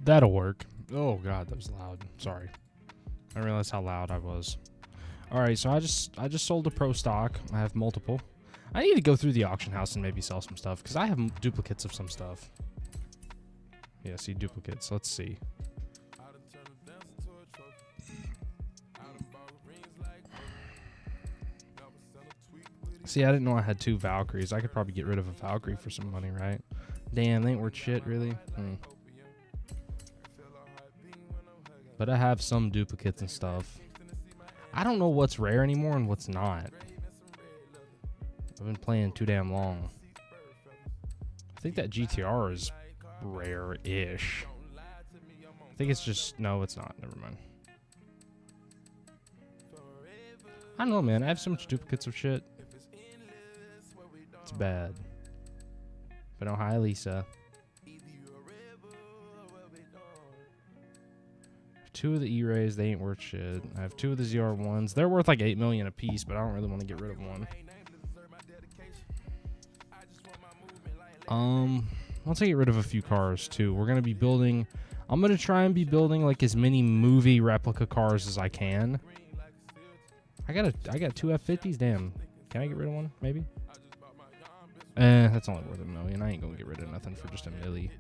That'll work. Oh god, that was loud. Sorry. I didn't realize how loud I was. Alright, so I just sold a pro stock. I have multiple. I need to go through the auction house and maybe sell some stuff, because I have duplicates of some stuff. Yeah, see, duplicates. Let's see. See, I didn't know I had 2 Valkyries. I could probably get rid of a Valkyrie for some money, right? Damn, they ain't worth shit, really. But I have some duplicates and stuff. I don't know what's rare anymore and what's not. I've been playing too damn long. I think that GTR is rare-ish. I think it's just... No, it's not. Never mind. I don't know, man. I have so much duplicates of shit. It's bad. But oh, hi, Lisa. 2 of the E-Rays, they ain't worth shit. I have 2 of the ZR1s. They're worth like 8 million a piece, but I don't really want to get rid of one. Once I get rid of a few cars too, we're gonna be building. I'm gonna try and be building like as many movie replica cars as I can. I got 2 F50s. Damn, can I get rid of one? Maybe. That's only worth $1 million. I ain't gonna get rid of nothing for just $1 million.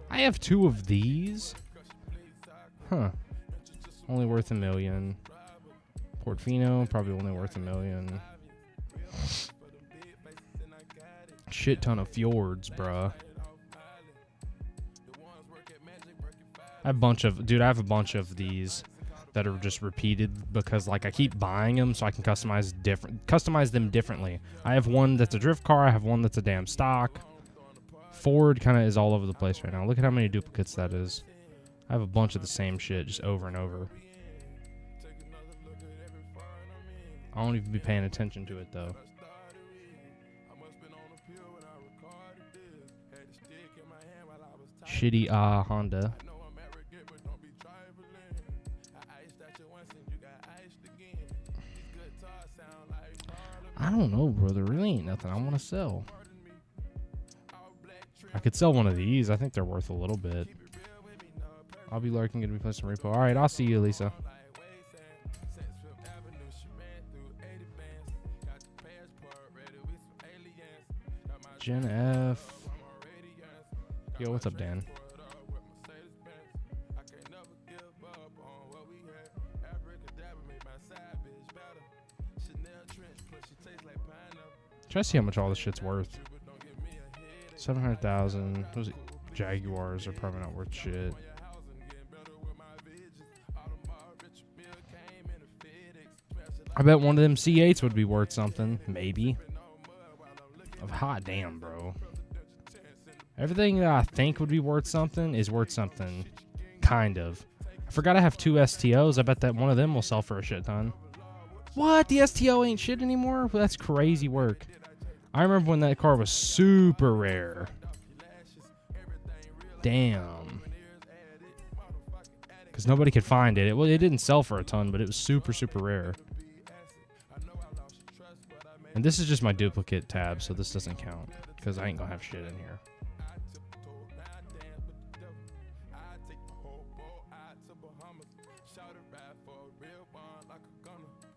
I have 2 of these. Huh. Only worth $1 million. Portofino, probably only worth $1 million. Shit ton of Fjords, bruh. I have a bunch of these that are just repeated because like I keep buying them so I can customize them differently. I have one that's a drift car, I have one that's a damn stock. Ford kind of is all over the place right now. Look at how many duplicates that is. I have a bunch of the same shit just over and over. I won't even be paying attention to it though. Shitty Honda. I don't know, bro. There really ain't nothing I want to sell. I could sell one of these. I think they're worth a little bit. I'll be lurking. Gonna be playing some repo. All right, I'll see you, Lisa. Gen F. Yo, what's up, Dan? Try to see how much all this shit's worth. 700,000. Those Jaguars are probably not worth shit. I bet one of them C8s would be worth something. Maybe. Hot damn, bro. Everything that I think would be worth something is worth something. Kind of. I forgot I have 2 STOs. I bet that one of them will sell for a shit ton. What? The STO ain't shit anymore? Well, that's crazy work. I remember when that car was super rare. Damn. Because nobody could find it. Well, it didn't sell for a ton, but it was super, super rare. And this is just my duplicate tab, so this doesn't count. Because I ain't going to have shit in here.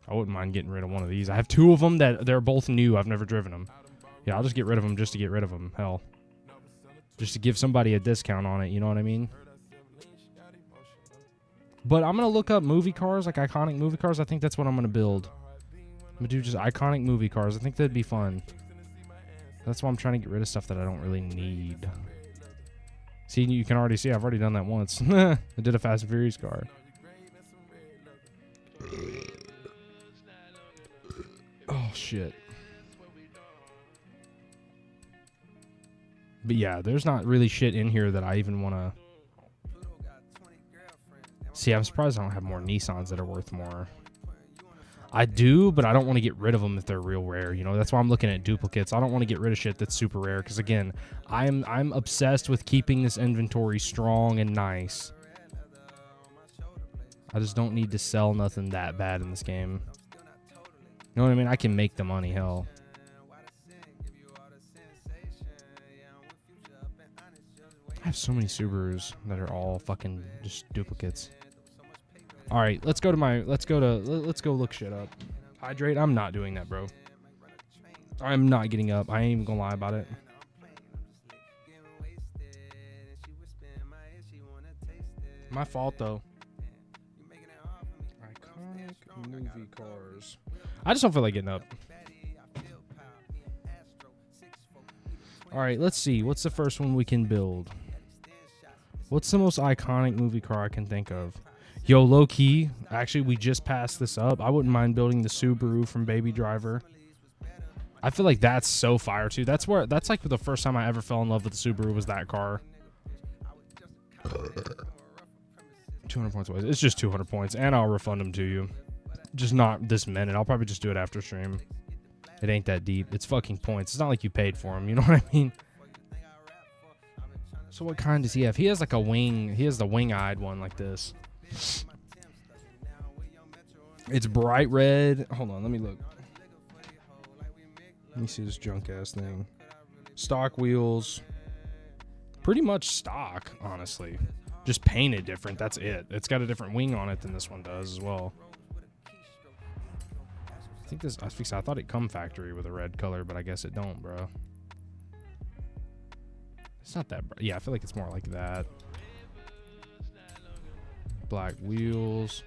I wouldn't mind getting rid of one of these. I have 2 of them that they're both new. I've never driven them. Yeah, I'll just get rid of them just to get rid of them. Hell. Just to give somebody a discount on it, you know what I mean? But I'm going to look up movie cars, like iconic movie cars. I think that's what I'm going to build. I'm going to do just iconic movie cars. I think that'd be fun. That's why I'm trying to get rid of stuff that I don't really need. See, you can already see I've already done that once. I did a Fast and Furious car. Oh, shit. But yeah, there's not really shit in here that I even want to... See, I'm surprised I don't have more Nissans that are worth more. I do, but I don't want to get rid of them if they're real rare. You know, that's why I'm looking at duplicates. I don't want to get rid of shit that's super rare because, again, I'm obsessed with keeping this inventory strong and nice. I just don't need to sell nothing that bad in this game. You know what I mean? I can make the money, hell. I have so many Subarus that are all fucking just duplicates. All right, let's go look shit up. Hydrate. I'm not doing that, bro. I'm not getting up. I ain't even gonna lie about it. My fault though. Iconic movie cars. I just don't feel like getting up. All right, let's see. What's the first one we can build? What's the most iconic movie car I can think of? Yo, low key. Actually, we just passed this up. I wouldn't mind building the Subaru from Baby Driver. I feel like that's so fire too. That's like the first time I ever fell in love with the Subaru was that car. 200 points away. It's just 200 points, and I'll refund them to you. Just not this minute. I'll probably just do it after stream. It ain't that deep. It's fucking points. It's not like you paid for them. You know what I mean? So what kind does he have? He has like a wing. He has the wing-eyed one like this. It's bright red. Hold on. Let me look. Let me see this junk-ass thing. Stock wheels. Pretty much stock, honestly. Just painted different. That's it. It's got a different wing on it than this one does as well. I think this. I thought it come factory with a red color, but I guess it don't, bro. It's not that. Yeah, I feel like it's more like that. Black wheels.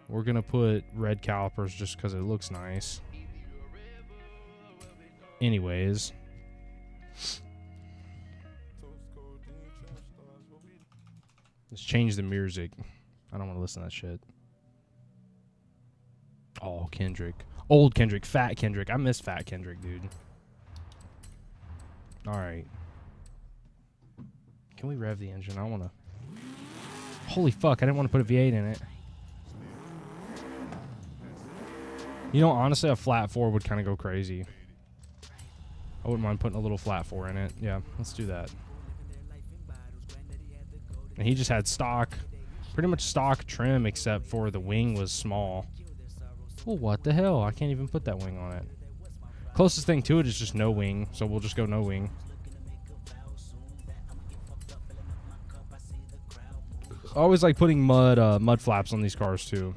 We're gonna put red calipers just because it looks nice. Anyways. Let's change the music. I don't want to listen to that shit. Oh, Kendrick. Old Kendrick. Fat Kendrick. I miss Fat Kendrick, dude. Alright. Can we rev the engine? I want to... Holy fuck, I didn't want to put a V8 in it. You know, honestly, a flat 4 would kind of go crazy. I wouldn't mind putting a little flat 4 in it. Yeah, let's do that. And he just had stock, pretty much stock trim, except for the wing was small. Oh, what the hell? I can't even put that wing on it. Closest thing to it is just no wing, so we'll just go no wing. I always like putting mud flaps on these cars too.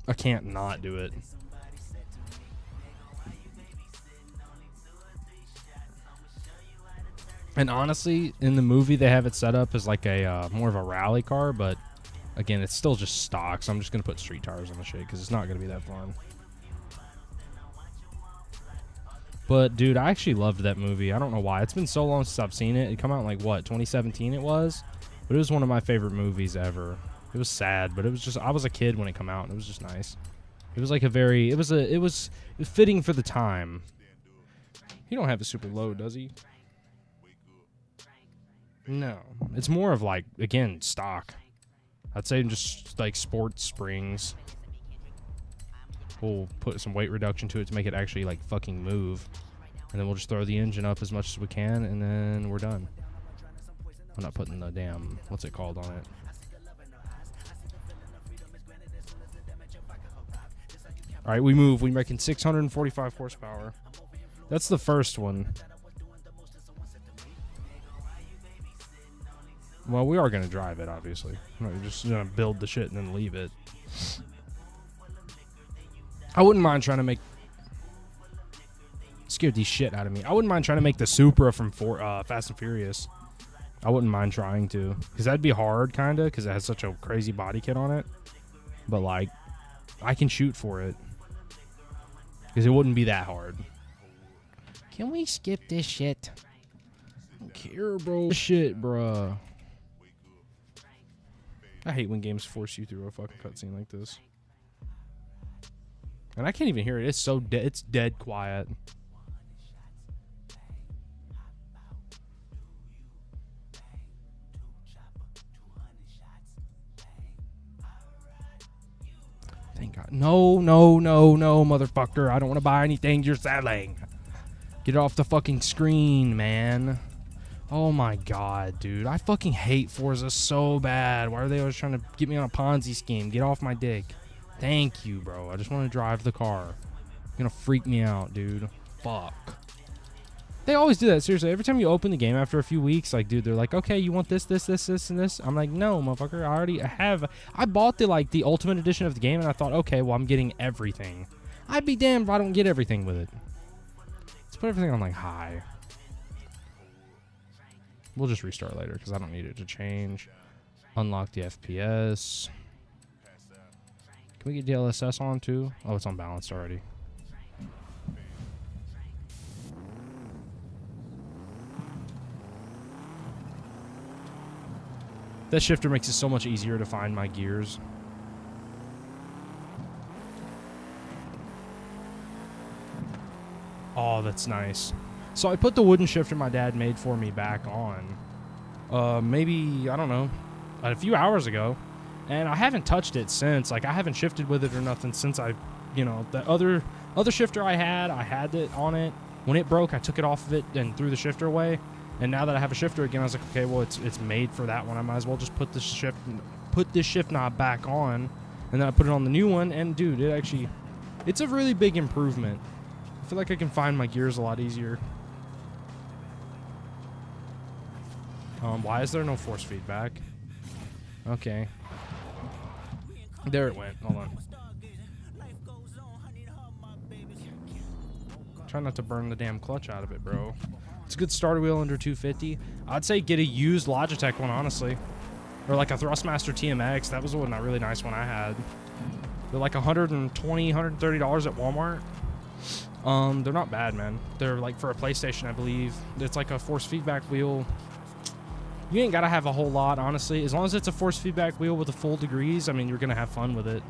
I can't not do it. And honestly, in the movie, they have it set up as like a more of a rally car, but again, it's still just stock, so I'm just going to put street tires on the shit because it's not going to be that fun. But, dude, I actually loved that movie. I don't know why. It's been so long since I've seen it. It came out in, like, what, 2017 it was? But it was one of my favorite movies ever. It was sad, but it was just, I was a kid when it came out, and it was just nice. It was like a very, it was fitting for the time. He don't have a super low, does he? No. It's more of like, again, stock. I'd say just like sports springs. We'll put some weight reduction to it to make it actually like fucking move. And then we'll just throw the engine up as much as we can, and then we're done. I'm not putting the damn, what's it called on it? All right, we move. We're making 645 horsepower. That's the first one. Well, we are going to drive it, obviously. We're not just going to build the shit and then leave it. I wouldn't mind trying to make... Scared the shit out of me. I wouldn't mind trying to make the Supra from Fast and Furious. I wouldn't mind trying to. Because that'd be hard, kind of, because it has such a crazy body kit on it. But, like, I can shoot for it. Because it wouldn't be that hard. Can we skip this shit? I don't care, bro. Shit, bruh. I hate when games force you through a fucking cutscene like this. And I can't even hear it. It's so dead. It's dead quiet. Thank God. No, no, no, no, motherfucker. I don't want to buy anything you're selling. Get it off the fucking screen, man. Oh my God, dude. I fucking hate Forza so bad. Why are they always trying to get me on a Ponzi scheme? Get off my dick. Thank you, bro. I just want to drive the car. You're gonna freak me out, dude. Fuck. They always do that, seriously. Every time you open the game after a few weeks, like, dude, they're like, okay, you want this, this, this, this, and this? I'm like, no, motherfucker, I already have. I bought the ultimate edition of the game, and I thought, okay, well, I'm getting everything. I'd be damned if I don't get everything with it. Let's put everything on, like, high. We'll just restart later, because I don't need it to change. Unlock the FPS. Can we get DLSS on, too? Oh, it's on balance already. That shifter makes it so much easier to find my gears. Oh, that's nice. So I put the wooden shifter my dad made for me back on. Maybe, I don't know, a few hours ago. And I haven't touched it since. Like, I haven't shifted with it or nothing since I, you know, the other shifter I had it on it. When it broke, I took it off of it and threw the shifter away. And now that I have a shifter again, I was like, okay, well, it's made for that one. I might as well just put this shift knob back on, and then I put it on the new one. And dude, it's a really big improvement. I feel like I can find my gears a lot easier. Why is there no force feedback? Okay, there it went. Hold on. Try not to burn the damn clutch out of it, bro. It's a good starter wheel under 250. I'd say get a used Logitech one, honestly. Or like a Thrustmaster TMX. That was a really nice one I had. They're like $120, $130 at Walmart. They're not bad, man. They're like for a PlayStation, I believe. It's like a force feedback wheel. You ain't got to have a whole lot, honestly. As long as it's a force feedback wheel with the full degrees, I mean, you're going to have fun with it.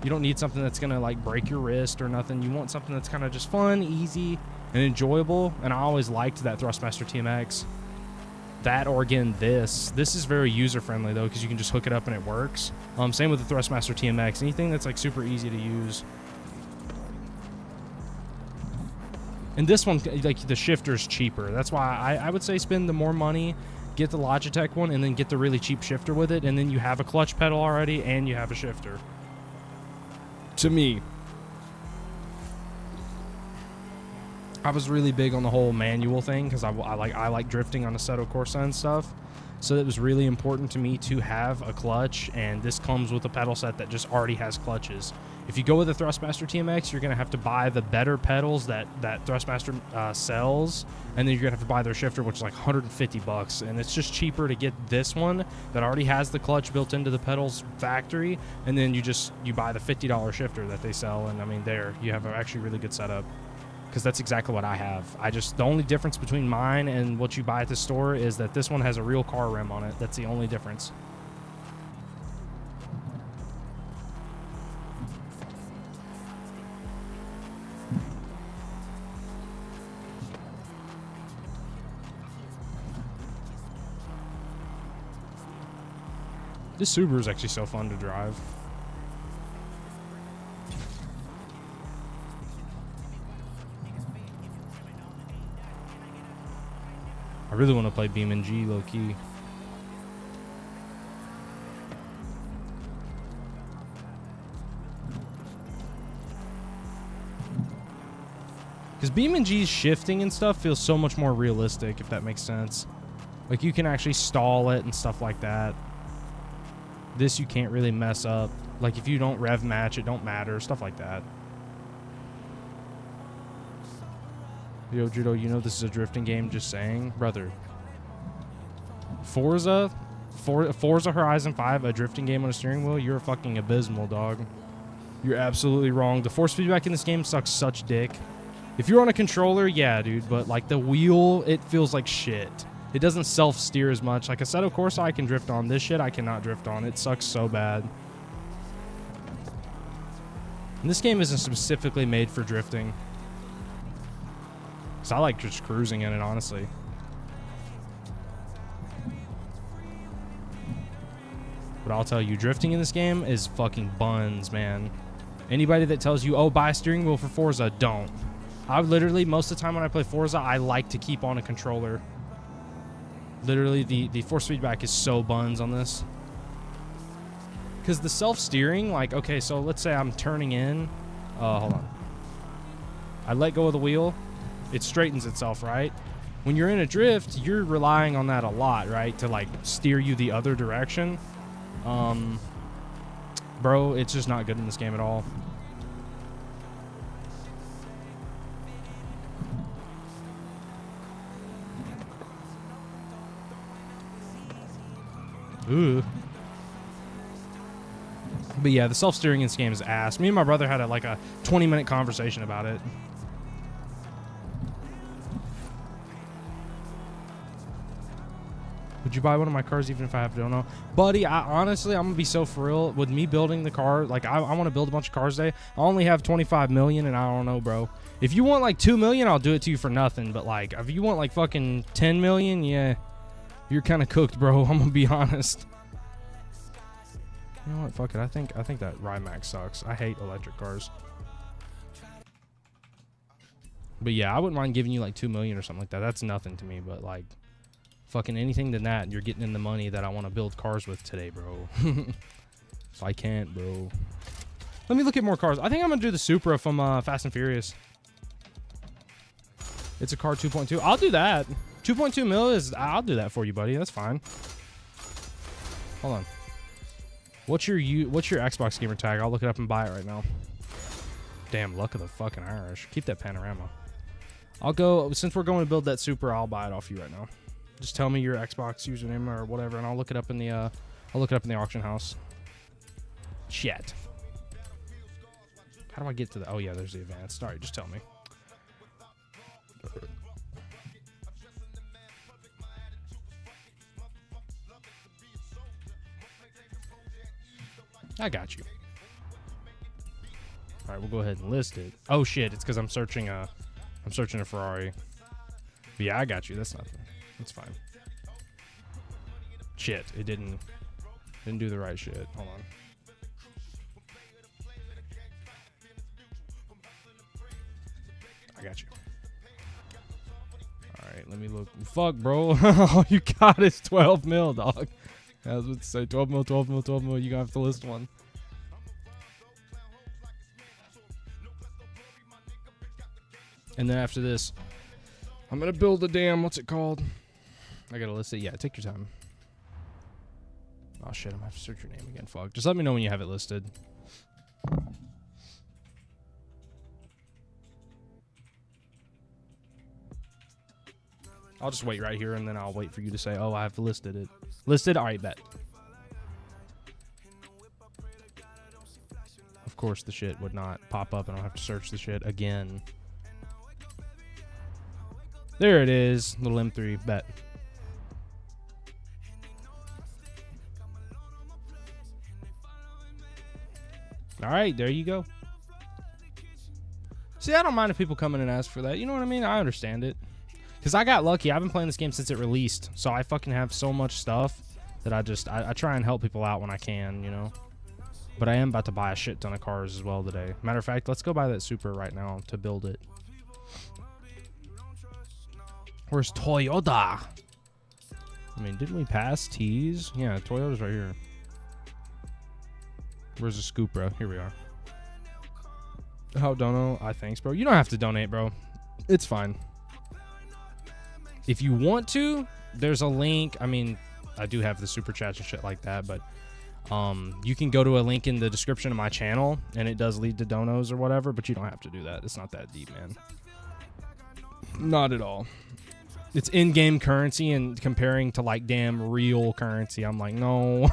You don't need something that's going to like break your wrist or nothing. You want something that's kind of just fun, easy, and enjoyable. And I always liked that Thrustmaster TMX. That, or again, this is very user friendly though, because you can just hook it up and it works. Same with the Thrustmaster TMX. Anything that's like super easy to use. And this one, like, the shifter's cheaper. That's why I would say spend the more money, get the Logitech one, and then get the really cheap shifter with it, and then you have a clutch pedal already and you have a shifter. To me, I was really big on the whole manual thing because I like drifting on Assetto Corsa and stuff. So it was really important to me to have a clutch, and this comes with a pedal set that just already has clutches. If you go with the Thrustmaster TMX, you're going to have to buy the better pedals that Thrustmaster sells, and then you're going to have to buy their shifter, which is like $150, and it's just cheaper to get this one that already has the clutch built into the pedals factory, and then you buy the $50 shifter that they sell, and I mean, there you have actually really good setup. Because that's exactly what I have. The only difference between mine and what you buy at the store is that this one has a real car rim on it. That's the only difference. This Subaru is actually so fun to drive. I really want to play BeamNG low-key. Because BeamNG's shifting and stuff feels so much more realistic, if that makes sense. Like, you can actually stall it and stuff like that. This you can't really mess up. Like, if you don't rev match, it don't matter. Stuff like that. Yo, Judo, you know this is a drifting game, just saying. Brother. Forza Horizon 5, a drifting game on a steering wheel? You're fucking abysmal, dog. You're absolutely wrong. The force feedback in this game sucks such dick. If you're on a controller, yeah, dude, but like the wheel, it feels like shit. It doesn't self-steer as much. Like Assetto Corsa, I can drift on. This shit, I cannot drift on. It sucks so bad. And this game isn't specifically made for drifting. So I like just cruising in it, honestly. But I'll tell you, drifting in this game is fucking buns, man. Anybody that tells you, oh, buy a steering wheel for Forza, don't. I literally, most of the time when I play Forza, I like to keep on a controller. Literally, the force feedback is so buns on this. Because the self-steering, like, okay, so let's say I'm turning in. Hold on. I let go of the wheel. it straightens itself, right? When you're in a drift, you're relying on that a lot, right? To like steer you the other direction. Bro, it's just not good in this game at all. Ooh. But yeah, the self-steering in this game is ass. Me and my brother had like a 20-minute conversation about it. Would you buy one of my cars even if I have don't know? Buddy, honestly, I'm going to be so for real. With me building the car, like, I want to build a bunch of cars today. I only have 25 million, and I don't know, bro. If you want, like, 2 million, I'll do it to you for nothing. But, like, if you want, like, fucking 10 million, yeah, you're kind of cooked, bro. I'm going to be honest. You know what? Fuck it. I think that Rimac sucks. I hate electric cars. But, yeah, I wouldn't mind giving you, like, 2 million or something like that. That's nothing to me, but, like... Fucking anything than that, you're getting in the money that I want to build cars with today, bro. So I can't, bro. Let me look at more cars. I think I'm going to do the Supra from Fast and Furious. It's a car 2.2. I'll do that. 2.2 mil is... I'll do that for you, buddy. That's fine. Hold on. What's your Xbox gamer tag? I'll look it up and buy it right now. Damn, luck of the fucking Irish. Keep that panorama. I'll go... Since we're going to build that Supra, I'll buy it off you right now. Just tell me your Xbox username or whatever, and I'll look it up in the auction house. Shit. How do I get to the? Oh yeah, there's the advanced. All right, just tell me. I got you. All right, we'll go ahead and list it. Oh shit, it's because I'm searching a Ferrari. But yeah, I got you. That's nothing. It's fine. Shit, it didn't do the right shit. Hold on. I got you. Alright, let me look. Fuck, bro. All you got is 12 mil, dog. I was about to say 12 mil, 12 mil, 12 mil. You're gonna have to list one. And then after this, I'm gonna build a damn, what's it called? I gotta list it. Yeah, take your time. Oh shit, I'm gonna have to search your name again. Fuck. Just let me know when you have it listed. I'll just wait right here and then I'll wait for you to say, oh, I have listed it. Listed? Alright, bet. Of course the shit would not pop up and I'll have to search the shit again. There it is. Little M3. Bet. All right, there you go. See, I don't mind if people come in and ask for that. You know what I mean? I understand it. Because I got lucky. I've been playing this game since it released. So I fucking have so much stuff that I try and help people out when I can, you know. But I am about to buy a shit ton of cars as well today. Matter of fact, let's go buy that Supra right now to build it. Where's Toyota? I mean, didn't we pass T's? Yeah, Toyota's right here. Where's the Supra? Here we are. Oh, dono. Thanks, bro. You don't have to donate, bro. It's fine. If you want to, there's a link. I mean, I do have the super chats and shit like that, but you can go to a link in the description of my channel, and it does lead to donos or whatever, but you don't have to do that. It's not that deep, man. Not at all. It's in-game currency, and comparing to, like, damn real currency, I'm like, no.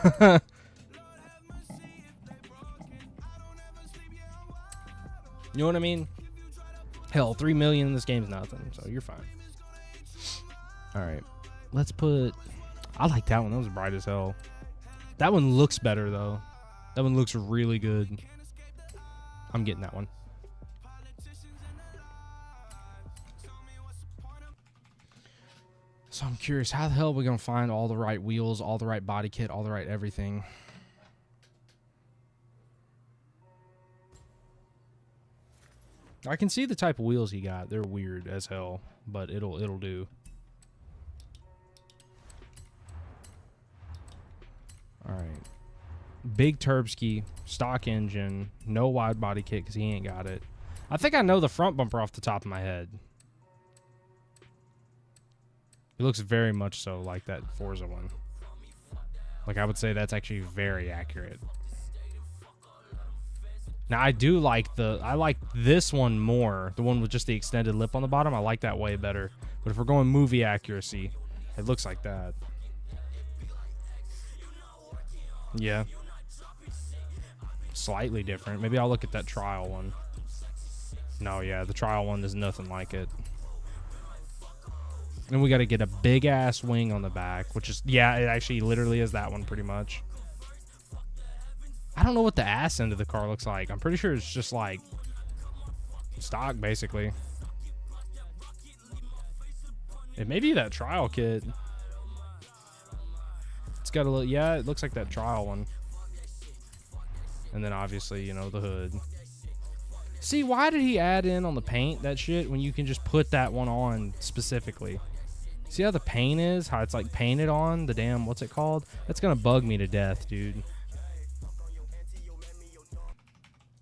You know what I mean? Hell, 3 million in this game is nothing, so you're fine. All right, let's put... I like that one. That was bright as hell. That one looks better, though. That one looks really good. I'm getting that one. So I'm curious, how the hell are we going to find all the right wheels, all the right body kit, all the right everything? I can see the type of wheels he got. They're weird as hell, but it'll do. All right. Big Turbski, stock engine, no wide body kit because he ain't got it. I think I know the front bumper off the top of my head. It looks very much so like that Forza one. Like, I would say that's actually very accurate. Now, I like this one more. The one with just the extended lip on the bottom. I like that way better. But if we're going movie accuracy, it looks like that. Yeah. Slightly different. Maybe I'll look at that trial one. No, yeah, the trial one is nothing like it. And we got to get a big ass wing on the back, which is, yeah, it actually literally is that one pretty much. I don't know what the ass end of the car looks like. I'm pretty sure it's just like stock, basically. It may be that trial kit. It's got a little, yeah, it looks like that trial one. And then obviously, you know, the hood. See, why did he add in on the paint that shit when you can just put that one on specifically? See how the paint is? How it's like painted on the damn, what's it called? That's gonna bug me to death, dude.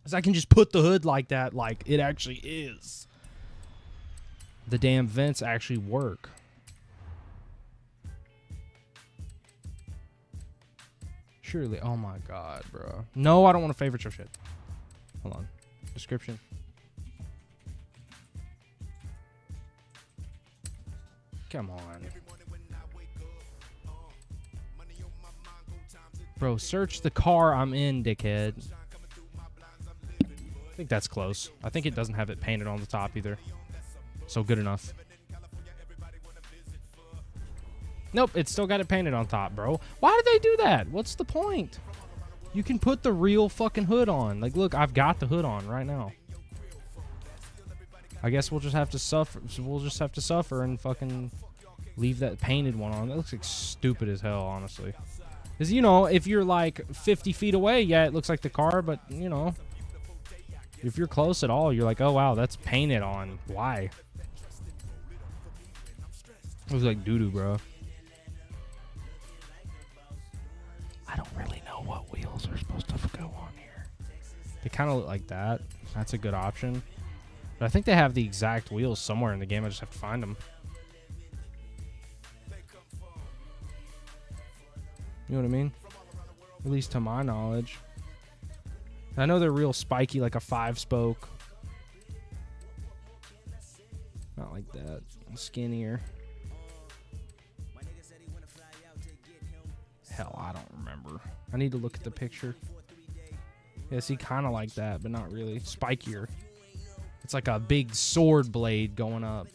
Cause I can just put the hood like that, like it actually is. The damn vents actually work. Surely, oh my god, bro. No, I don't want to favorite your shit. Hold on. Description. Come on. Bro, search the car I'm in, dickhead. I think that's close. I think it doesn't have it painted on the top either. So good enough. Nope, it's still got it painted on top, bro. Why did they do that? What's the point? You can put the real fucking hood on. Like, look, I've got the hood on right now. I guess we'll just have to suffer. We'll just have to suffer and fucking leave that painted one on. That looks like stupid as hell, honestly. Because, you know, if you're like 50 feet away, yeah, it looks like the car, but, you know, if you're close at all, you're like, oh, wow, that's painted on. Why? It was like doo-doo, bro. I don't really know what wheels are supposed to go on here. They kind of look like that. That's a good option. But I think they have the exact wheels somewhere in the game. I just have to find them. You know what I mean? At least to my knowledge. I know they're real spiky, like a 5-spoke. Not like that. Skinnier. Hell, I don't remember. I need to look at the picture. Yeah, see, kind of like that, but not really. Spikier. It's like a big sword blade going up.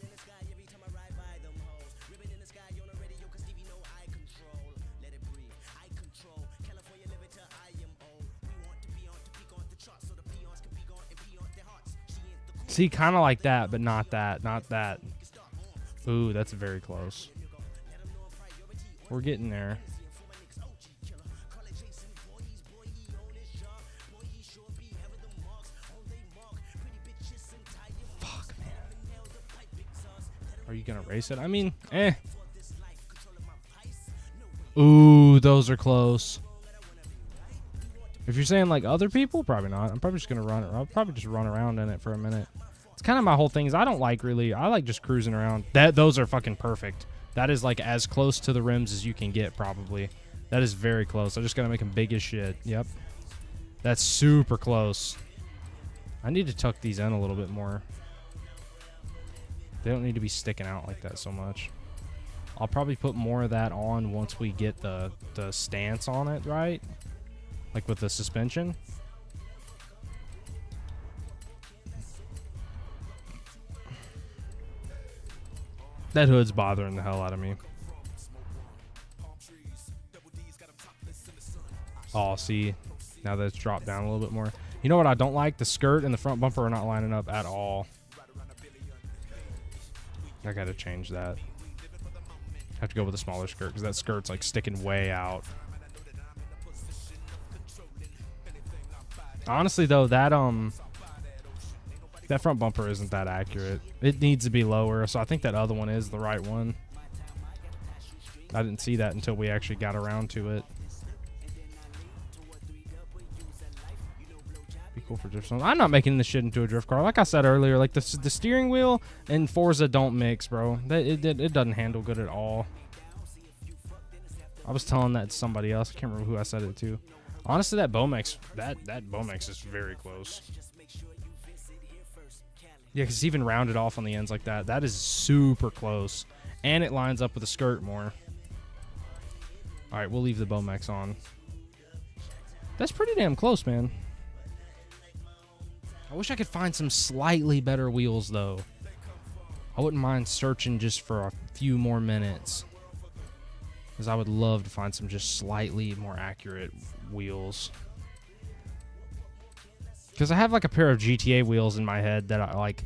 See, kind of like that, but not that. Not that. Ooh, that's very close. We're getting there. Fuck, man. Are you gonna race it? I mean, eh. Ooh, those are close. If you're saying like other people, probably not. I'm probably just gonna run it. I'll probably just run around in it for a minute. It's kind of my whole thing is I don't like really. I like just cruising around. Those are fucking perfect. That is like as close to the rims as you can get probably. That is very close. I just gotta make them big as shit. Yep. That's super close. I need to tuck these in a little bit more. They don't need to be sticking out like that so much. I'll probably put more of that on once we get the stance on it right. Like with the suspension. That hood's bothering the hell out of me. Oh, see. Now that it's dropped down a little bit more. You know what I don't like? The skirt and the front bumper are not lining up at all. I gotta change that. I have to go with a smaller skirt because that skirt's like sticking way out. Honestly, though, that front bumper isn't that accurate. It needs to be lower, so I think that other one is the right one. I didn't see that until we actually got around to it. Cool for drift zones. I'm not making this shit into a drift car. Like I said earlier, like the steering wheel and Forza don't mix, bro. It doesn't handle good at all. I was telling that to somebody else. I can't remember who I said it to. Honestly, that Bomex, that Bomex is very close. Yeah, because it's even rounded off on the ends like that. That is super close. And it lines up with the skirt more. All right, we'll leave the Bomex on. That's pretty damn close, man. I wish I could find some slightly better wheels, though. I wouldn't mind searching just for a few more minutes. Because I would love to find some just slightly more accurate wheels. Because I have like a pair of GTA wheels in my head that I like.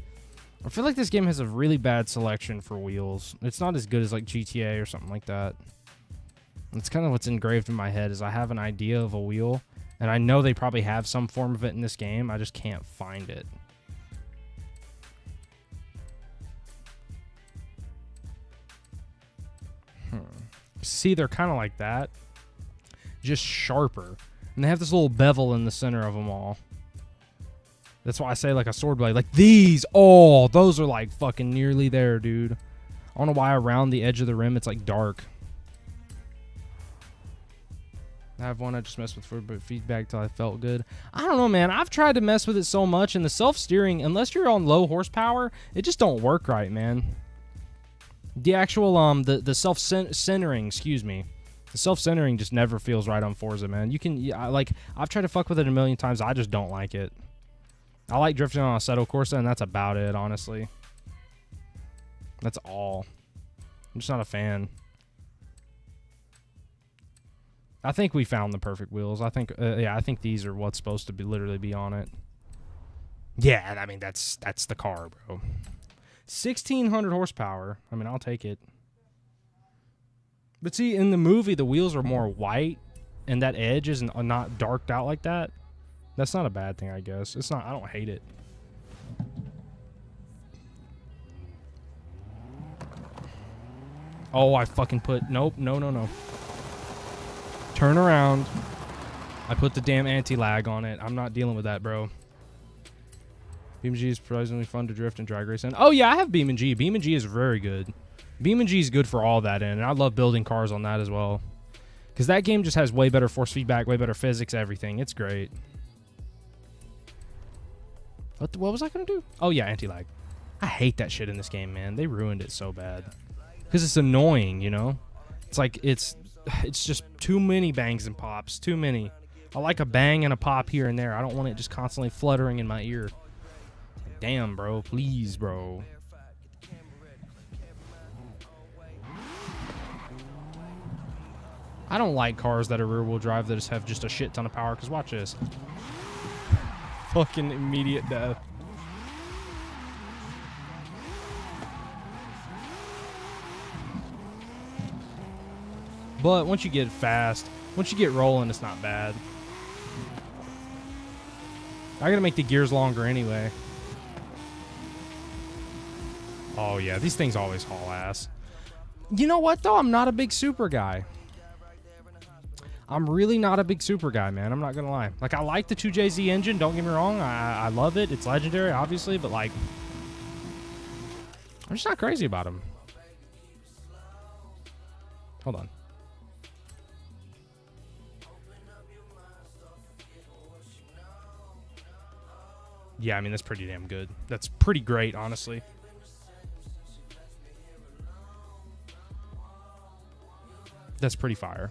I feel like this game has a really bad selection for wheels. It's not as good as like GTA or something like that. It's kind of what's engraved in my head is I have an idea of a wheel. And I know they probably have some form of it in this game. I just can't find it. See, they're kind of like that. Just sharper. And they have this little bevel in the center of them all. That's why I say like a sword blade. Like these. Oh, those are like fucking nearly there, dude. I don't know why around the edge of the rim it's like dark. I have one I just messed with for feedback till I felt good. I don't know, man. I've tried to mess with it so much, and the self-steering, unless you're on low horsepower, it just don't work right, man. The actual, the self-centering, excuse me. The self-centering just never feels right on Forza, man. You can, like, I've tried to fuck with it a million times. I just don't like it. I like drifting on Assetto Corsa, and that's about it, honestly. That's all. I'm just not a fan. I think we found the perfect wheels. I think, yeah, I think these are what's supposed to be literally be on it. Yeah, I mean that's the car, bro. 1,600 horsepower. I mean, I'll take it. But see, in the movie, the wheels are more white, and that edge is not darked out like that. That's not a bad thing, I guess. It's not. I don't hate it. Oh, I fucking put nope. No. Turn around. I put the damn anti-lag on it. I'm not dealing with that, bro. BeamNG is surprisingly fun to drift and drag race in. Oh, yeah, I have BeamNG. BeamNG is very good. BeamNG is good for all that in, and I love building cars on that as well. Because that game just has way better force feedback, way better physics, everything. It's great. What was I going to do? Oh, yeah, anti-lag. I hate that shit in this game, man. They ruined it so bad. Because it's annoying, you know? It's like, it's just too many bangs and pops. Too many. I like a bang and a pop here and there. I don't want it just constantly fluttering in my ear. Damn, bro. Please, bro. I don't like cars that are rear-wheel drive that just have just a shit ton of power. Because watch this. Fucking immediate death. But once you get fast, once you get rolling, it's not bad. I gotta make the gears longer anyway. Oh yeah, these things always haul ass. You know what though? I'm not a big super guy. I'm really not a big super guy, man. I'm not gonna lie. Like, I like the 2JZ engine, don't get me wrong. I love it. It's legendary, obviously, but like, I'm just not crazy about them. Hold on. Yeah, I mean, that's pretty damn good. That's pretty great, honestly. That's pretty fire.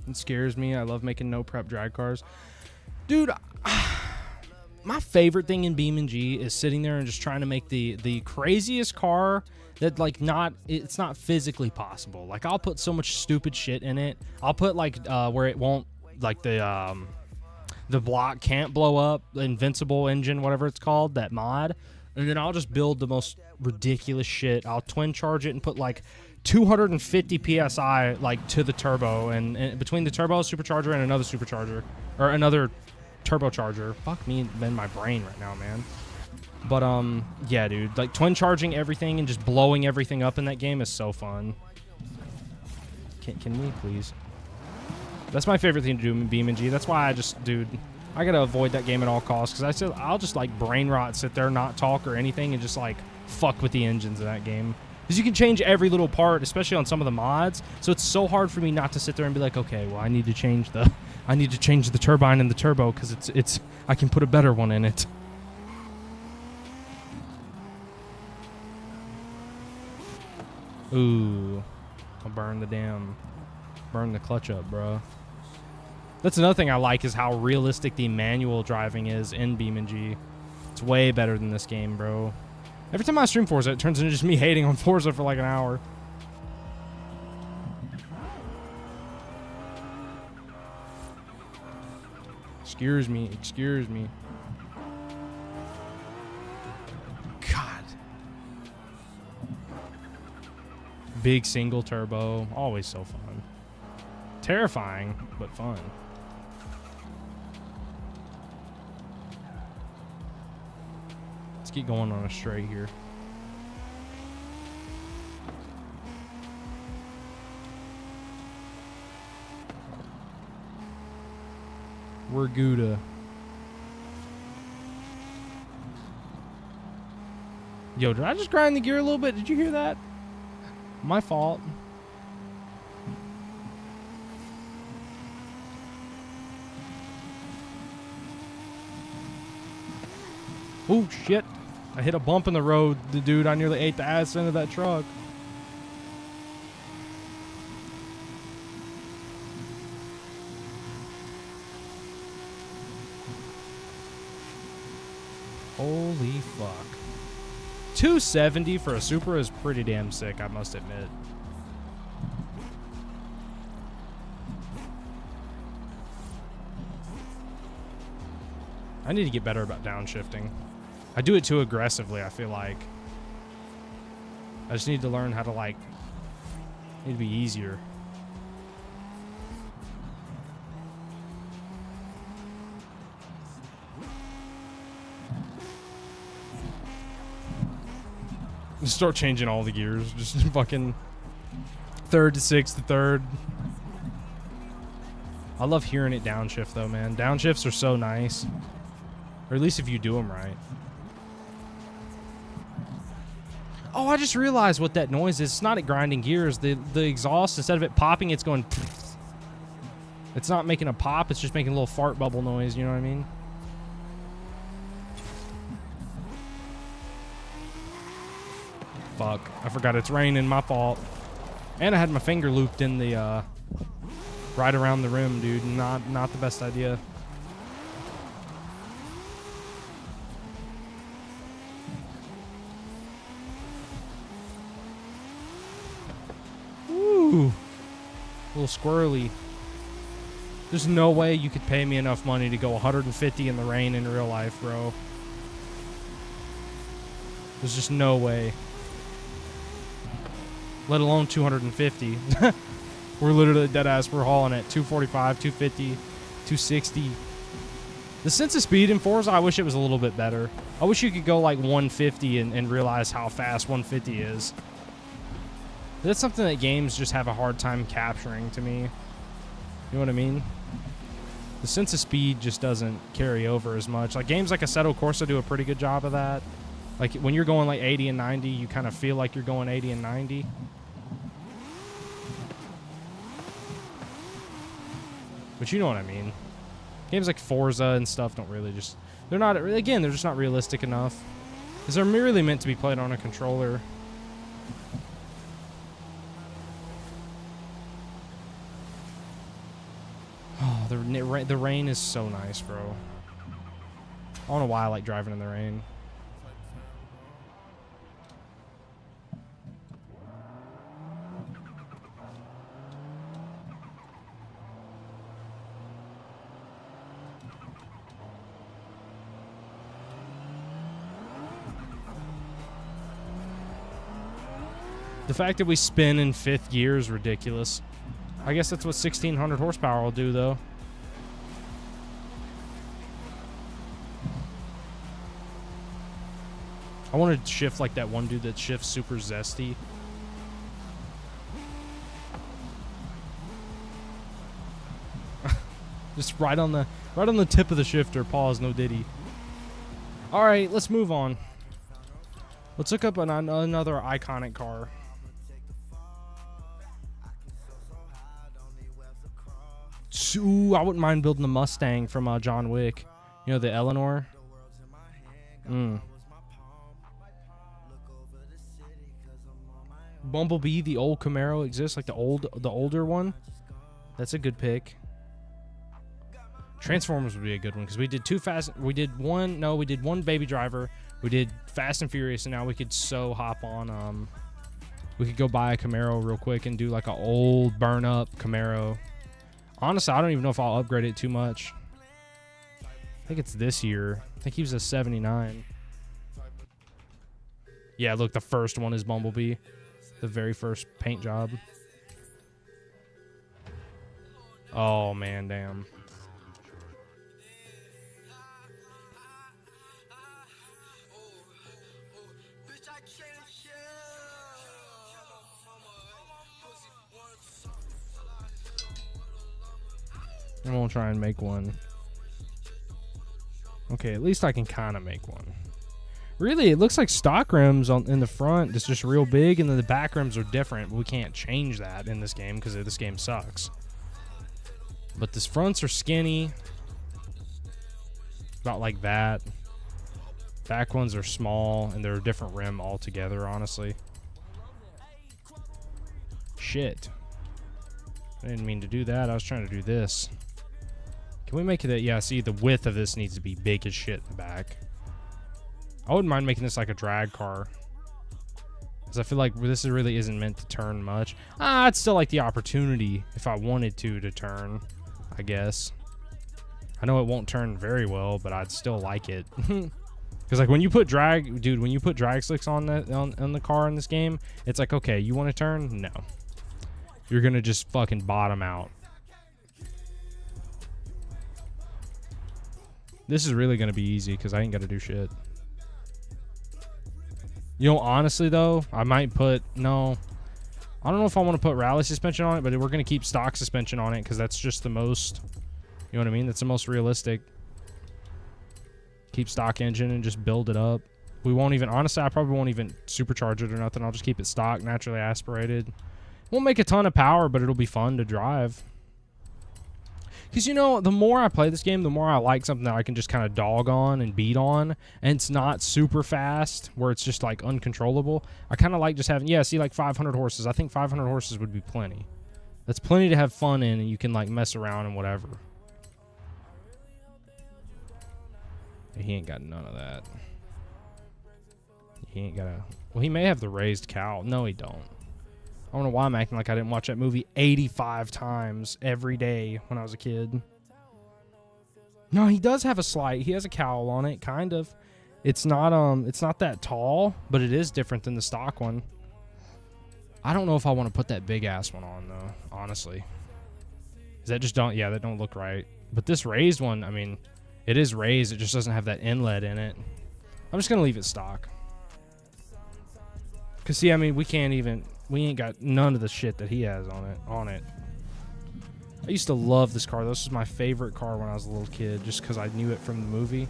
It scares me. I love making no prep drag cars. Dude, my favorite thing in BeamNG is sitting there and just trying to make the craziest car that, like, it's not physically possible. Like, I'll put so much stupid shit in it. I'll put, like, where it won't, like, the block can't blow up, the invincible engine, whatever it's called, that mod. And then I'll just build the most ridiculous shit. I'll twin charge it and put like 250 PSI like to the turbo, and between the turbo supercharger and another supercharger or another turbocharger. Fuck me in my brain right now, man. But yeah, dude, like twin charging everything and just blowing everything up in that game is so fun. Can we please? That's my favorite thing to do in BeamNG. That's why I just, dude, I gotta avoid that game at all costs, because I'll just like brain rot, sit there, not talk or anything, and just like fuck with the engines in that game. Because you can change every little part, especially on some of the mods. So it's so hard for me not to sit there and be like, okay, well, I need to change the turbine and the turbo, because I can put a better one in it. Ooh, I'll burn the clutch up, bro. That's another thing I like, is how realistic the manual driving is in BeamNG. It's way better than this game, bro. Every time I stream Forza, it turns into just me hating on Forza for like an hour. Excuse me. God. Big single turbo, always so fun. Terrifying, but fun. Let's keep going on a straight here. We're Gouda. Yo, did I just grind the gear a little bit? Did you hear that? My fault. Oh, shit. I hit a bump in the road, dude. I nearly ate the ass into that truck. Holy fuck. 270 for a Supra is pretty damn sick, I must admit. I need to get better about downshifting. I do it too aggressively, I feel like. I just need to learn how to, like, need to be easier. Just start changing all the gears. Just fucking third to sixth to third. I love hearing it downshift though, man. Downshifts are so nice. Or at least if you do them right. Oh, I just realized what that noise is. It's not at grinding gears. The exhaust, instead of it popping, it's going... It's not making a pop. It's just making a little fart bubble noise. You know what I mean? Fuck. I forgot it's raining. My fault. And I had my finger looped in the... right around the rim, dude. Not the best idea. Ooh. A little squirrely. There's no way you could pay me enough money to go 150 in the rain in real life, bro. There's just no way. Let alone 250. We're literally dead ass. We're hauling at 245, 250, 260. The sense of speed in Forza, I wish it was a little bit better. I wish you could go like 150 and realize how fast 150 is. That's something that games just have a hard time capturing to me. You know what I mean? The sense of speed just doesn't carry over as much. Like games like Assetto Corsa do a pretty good job of that. Like when you're going like 80 and 90, you kind of feel like you're going 80 and 90. But you know what I mean. Games like Forza and stuff don't really just... They're not... Again, they're just not realistic enough. Because they're merely meant to be played on a controller. Oh, the rain is so nice, bro. I don't know why I like driving in the rain. The fact that we spin in 5th gear is ridiculous. I guess that's what 1600 horsepower will do, though. I want to shift like that one dude that shifts super zesty. Just right on the tip of the shifter. Pause, no diddy. All right, let's move on. Let's look up another iconic car. Ooh, I wouldn't mind building the Mustang from John Wick. You know, the Eleanor. Bumblebee, the old Camaro exists, like the older one. That's a good pick. Transformers would be a good one because we did one Baby Driver, we did Fast and Furious, and now we could hop on. We could go buy a Camaro real quick and do like an old burn up Camaro. Honestly, I don't even know if I'll upgrade it too much. I think it's this year. I think he was a 79. Yeah, look, the first one is Bumblebee. The very first paint job. Oh, man, damn. I won't try and make one. Okay, at least I can kind of make one. Really, it looks like stock rims in the front. It's just real big, and then the back rims are different. We can't change that in this game because this game sucks. But the fronts are skinny. About like that. Back ones are small, and they're a different rim altogether, honestly. Shit. I didn't mean to do that. I was trying to do this. Can we make it? Yeah, see, the width of this needs to be big as shit in the back. I wouldn't mind making this like a drag car. Because I feel like this really isn't meant to turn much. I'd still like the opportunity if I wanted to turn, I guess. I know it won't turn very well, but I'd still like it. Because like when you put drag slicks on the car in this game, it's like, okay, you want to turn? No. You're going to just fucking bottom out. This is really going to be easy because I ain't got to do shit. You know, honestly, though, I might put... No. I don't know if I want to put rally suspension on it, but we're going to keep stock suspension on it because that's just the most... You know what I mean? That's the most realistic. Keep stock engine and just build it up. We won't even... Honestly, I probably won't even supercharge it or nothing. I'll just keep it stock, naturally aspirated. Won't make a ton of power, but it'll be fun to drive. Because, you know, the more I play this game, the more I like something that I can just kind of dog on and beat on. And it's not super fast, where it's just, like, uncontrollable. I kind of like just having, yeah, see, like 500 horses. I think 500 horses would be plenty. That's plenty to have fun in, and you can, like, mess around and whatever. He ain't got none of that. He ain't got a... Well, he may have the raised cowl. No, he don't. I don't know why I'm acting like I didn't watch that movie 85 times every day when I was a kid. No, he does have a slight. He has a cowl on it, kind of. It's not that tall, but it is different than the stock one. I don't know if I want to put that big ass one on though, honestly. Is that just don't? Yeah, that don't look right. But this raised one, I mean, it is raised. It just doesn't have that inlet in it. I'm just gonna leave it stock. Cause see, I mean, we ain't got none of the shit that he has on it. I used to love this car. This was my favorite car when I was a little kid, just because I knew it from the movie.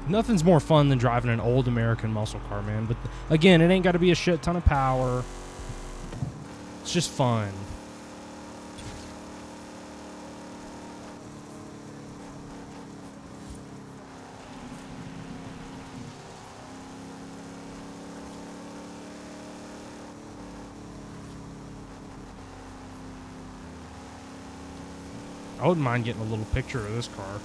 Nothing's more fun than driving an old American muscle car, man. But again, it ain't got to be a shit ton of power. It's just fun. I wouldn't mind getting a little picture of this car.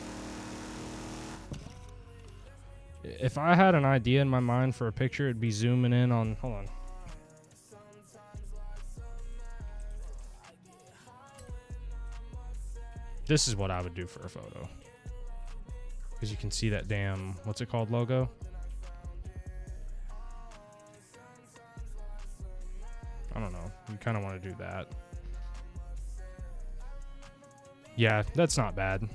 If I had an idea in my mind for a picture, it'd be zooming in on... Hold on. This is what I would do for a photo. Because you can see that damn... What's it called? Logo? I don't know. You kind of want to do that. Yeah, that's not bad.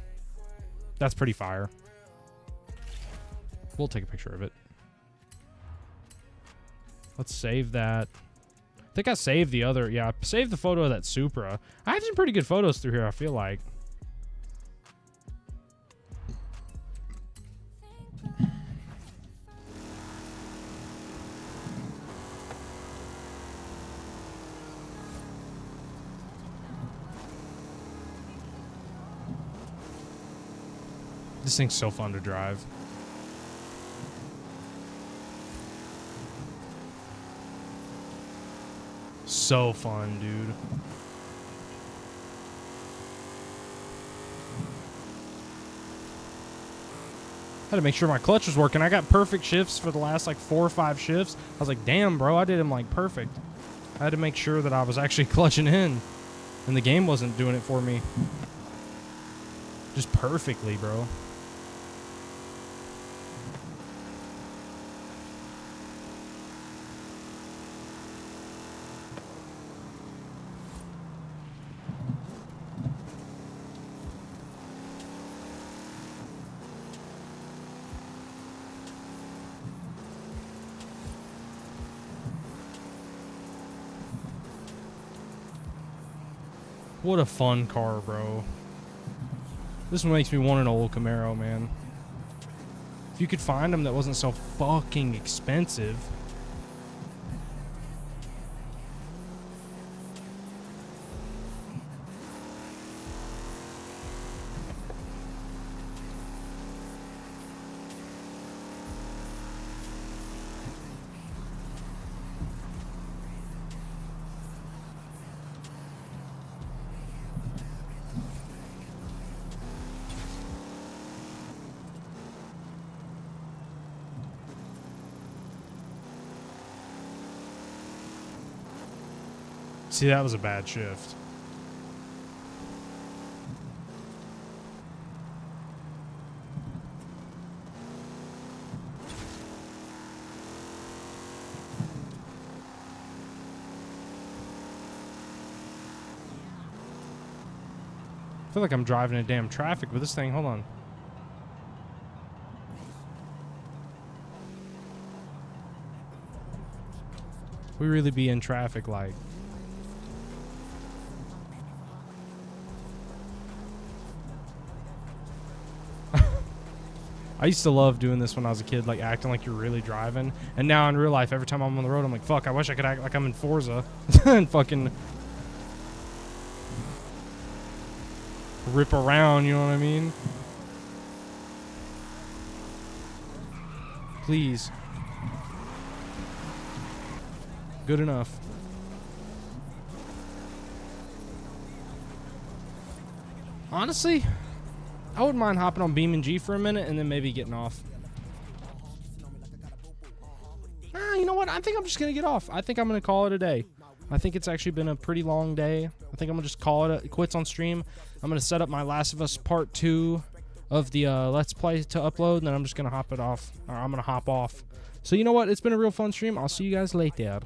That's pretty fire. We'll take a picture of it. Let's save that. I think I saved the other. Yeah, I saved the photo of that Supra. I have some pretty good photos through here, I feel like. This thing's so fun to drive. So fun, dude. Had to make sure my clutch was working. I got perfect shifts for the last like 4 or 5 shifts. I was like, damn, bro, I did them like perfect. I had to make sure that I was actually clutching in, and the game wasn't doing it for me. Just perfectly, bro. What a fun car, bro. This one makes me want an old Camaro, man. If you could find them that wasn't so fucking expensive. See, that was a bad shift. I feel like I'm driving in damn traffic with this thing. Hold on. We really be in traffic like. I used to love doing this when I was a kid, like acting like you're really driving. And now in real life, every time I'm on the road, I'm like, fuck, I wish I could act like I'm in Forza and fucking rip around, you know what I mean? Please. Good enough. Honestly, I wouldn't mind hopping on Beam and G for a minute and then maybe getting off. You know what? I think I'm just going to get off. I think I'm going to call it a day. I think it's actually been a pretty long day. I think I'm going to just call it quits on stream. I'm going to set up my Last of Us Part 2 of the Let's Play to upload, and then I'm just going to hop it off. Or I'm going to hop off. So you know what? It's been a real fun stream. I'll see you guys later.